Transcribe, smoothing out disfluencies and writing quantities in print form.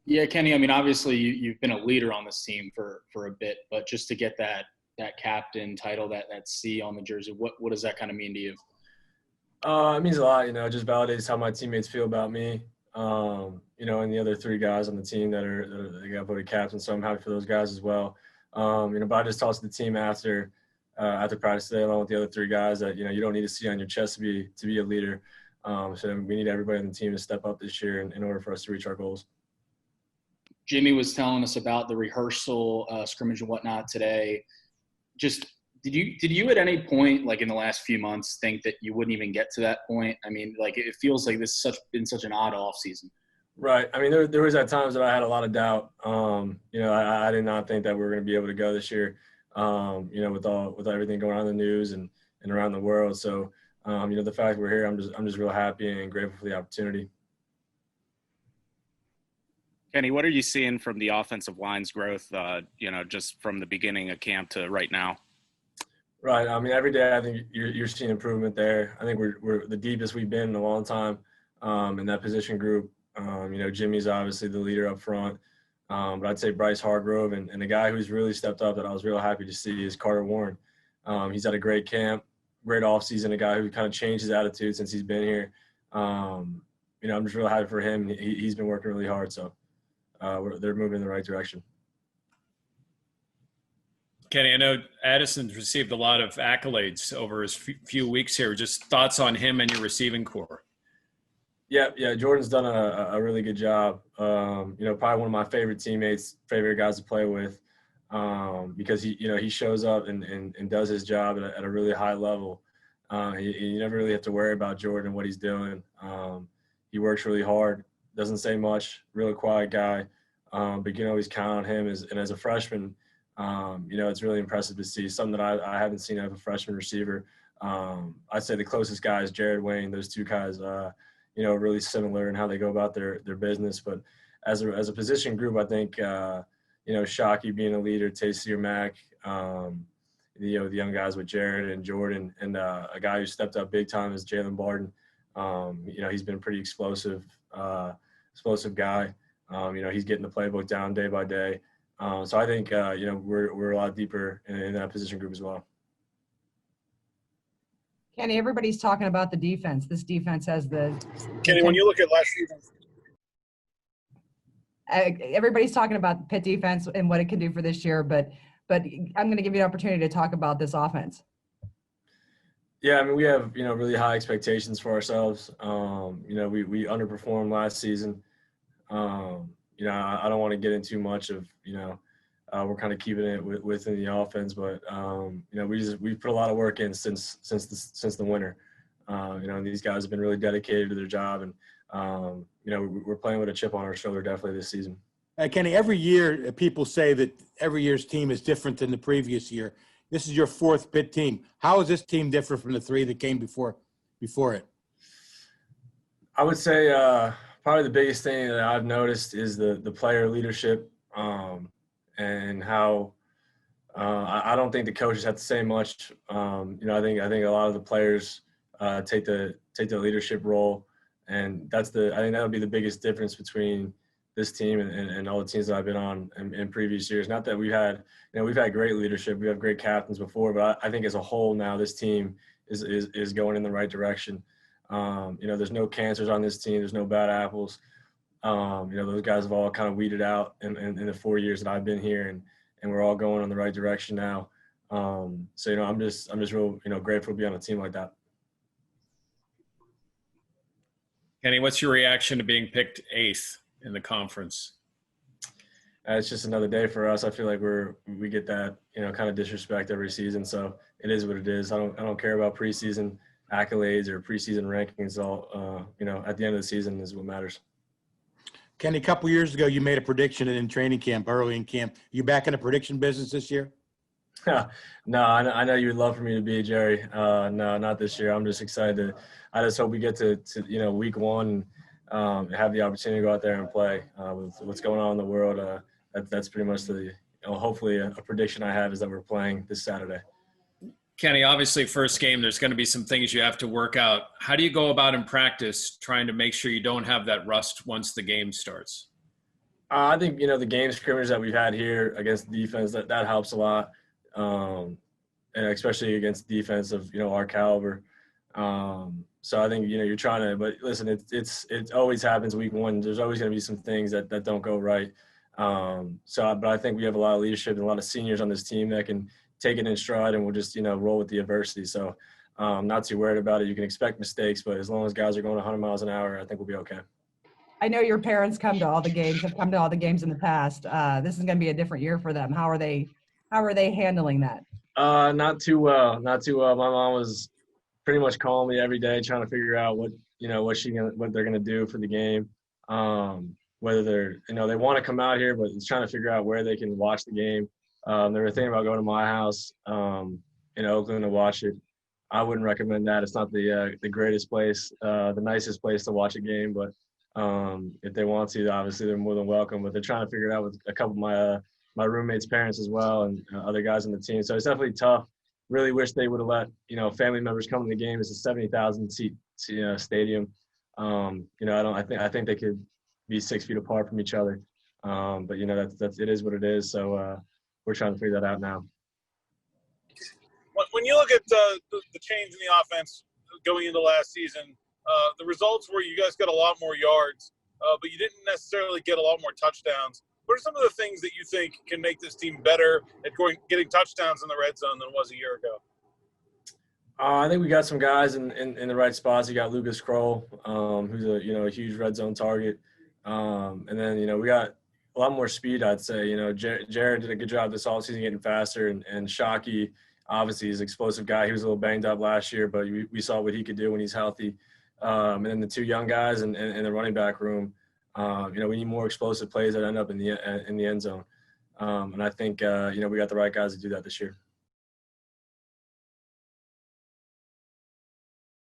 Yeah, Kenny, I mean, obviously you've been a leader on this team for a bit, but just to get that captain title, that C on the jersey, what does that kind of mean to you? It means a lot, it just validates how my teammates feel about me, and the other three guys on the team that got voted captain. So I'm happy for those guys as well. But I just talked to the team after practice today, along with the other three guys, that you don't need to see on your chest to be a leader. So we need everybody on the team to step up this year in order for us to reach our goals. Jimmy was telling us about the rehearsal, scrimmage and whatnot today. Just did you at any point, like in the last few months, think that you wouldn't even get to that point? I mean, like it feels like this has been such an odd off season. Right. I mean, there was at times that I had a lot of doubt. I did not think that we were going to be able to go this year. With everything going on in the news and around the world. So, the fact we're here, I'm just real happy and grateful for the opportunity. Kenny, what are you seeing from the offensive line's growth, just from the beginning of camp to right now? Right. I mean, every day I think you're seeing improvement there. I think we're the deepest we've been in a long time in that position group. Jimmy's obviously the leader up front. But I'd say Bryce Hargrove and the guy who's really stepped up that I was real happy to see is Carter Warren. He's had a great camp, great offseason, a guy who kind of changed his attitude since he's been here. I'm just real happy for him. He's been working really hard, so they're moving in the right direction. Kenny, I know Addison's received a lot of accolades over his few weeks here. Just thoughts on him and your receiving core. Yeah. Jordan's done a really good job. Probably one of my favorite teammates, favorite guys to play with, because he shows up and does his job at a really high level. You never really have to worry about Jordan and what he's doing. He works really hard, doesn't say much, really quiet guy, but you can always count on him. As a freshman, it's really impressive to see something that I haven't seen out of a freshman receiver. I'd say the closest guy is Jared Wayne. Those two guys, really similar in how they go about their business. But as a position group, I think, Shockey being a leader, Tayseer Mack, the young guys with Jared and Jordan, and a guy who stepped up big time is Jalen Barden. He's been a pretty explosive guy. He's getting the playbook down day by day. So I think, we're a lot deeper in that position group as well. Kenny, everybody's talking about the defense. This defense has Kenny, when you look at last season, everybody's talking about the Pitt defense and what it can do for this year, but I'm going to give you an opportunity to talk about this offense. Yeah, I mean, we have, really high expectations for ourselves. We underperformed last season. I don't want to get into much of, we're kind of keeping it within the offense, but we put a lot of work in since the winter. These guys have been really dedicated to their job, and we're playing with a chip on our shoulder definitely this season. Kenny, every year people say that every year's team is different than the previous year. This is your fourth Pitt team. How is this team different from the three that came before it? I would say probably the biggest thing that I've noticed is the player leadership, and how I don't think the coaches have to say much. I think a lot of the players take the leadership role, and I think that would be the biggest difference between this team and all the teams that I've been on in previous years. Not that we've had great leadership, we have great captains before, but I think as a whole now this team is going in the right direction. There's no cancers on this team, there's no bad apples. Those guys have all kind of weeded out in the 4 years that I've been here, and we're all going in the right direction now. I'm just real, grateful to be on a team like that. Kenny, what's your reaction to being picked 8th in the conference? It's just another day for us. I feel like we get that, kind of disrespect every season. So it is what it is. I don't care about preseason accolades or preseason rankings. All, at the end of the season is what matters. Kenny, a couple years ago, you made a prediction in training camp, early in camp. You back in the prediction business this year? No, I know you would love for me to be, Jerry. No, not this year. I'm just excited. I just hope we get to week one and have the opportunity to go out there and play. With what's going on in the world, that's pretty much hopefully a prediction I have is that we're playing this Saturday. Kenny, obviously first game, there's going to be some things you have to work out. How do you go about in practice trying to make sure you don't have that rust once the game starts? I think, the game scrimmage that we've had here against the defense, that helps a lot. And especially against defense of, our caliber. So I think, you're trying to, but listen, it always happens week one. There's always going to be some things that don't go right. But I think we have a lot of leadership and a lot of seniors on this team that can take it in stride, and we'll just, roll with the adversity. So not too worried about it. You can expect mistakes, but as long as guys are going 100 miles an hour, I think we'll be okay. I know your parents have come to all the games in the past. This is going to be a different year for them. How are they handling that? Not too well. Not too well. My mom was pretty much calling me every day, trying to figure out what they're gonna do for the game. Whether they're, they want to come out here, but it's trying to figure out where they can watch the game. They were thinking about going to my house in Oakland to watch it. I wouldn't recommend that. It's not the greatest place, the nicest place to watch a game, but if they want to, obviously they're more than welcome. But they're trying to figure it out with a couple of my roommates' parents as well, and other guys on the team. So it's definitely tough. Really wish they would have let family members come to the game. It's a 70,000 seat stadium. I think they could be 6 feet apart from each other. But that's it is what it is. So we're trying to figure that out now. When you look at the change in the offense going into last season, the results were you guys got a lot more yards, but you didn't necessarily get a lot more touchdowns. What are some of the things that you think can make this team better at getting touchdowns in the red zone than it was a year ago? I think we got some guys in the right spots. You got Lucas Kroll, who's a huge red zone target, and then we got a lot more speed. I'd say Jared did a good job this offseason getting faster, and Shockey obviously is an explosive guy. He was a little banged up last year, but we saw what he could do when he's healthy. And then the two young guys in the running back room. We need more explosive plays that end up in the end zone. And I think, we got the right guys to do that this year.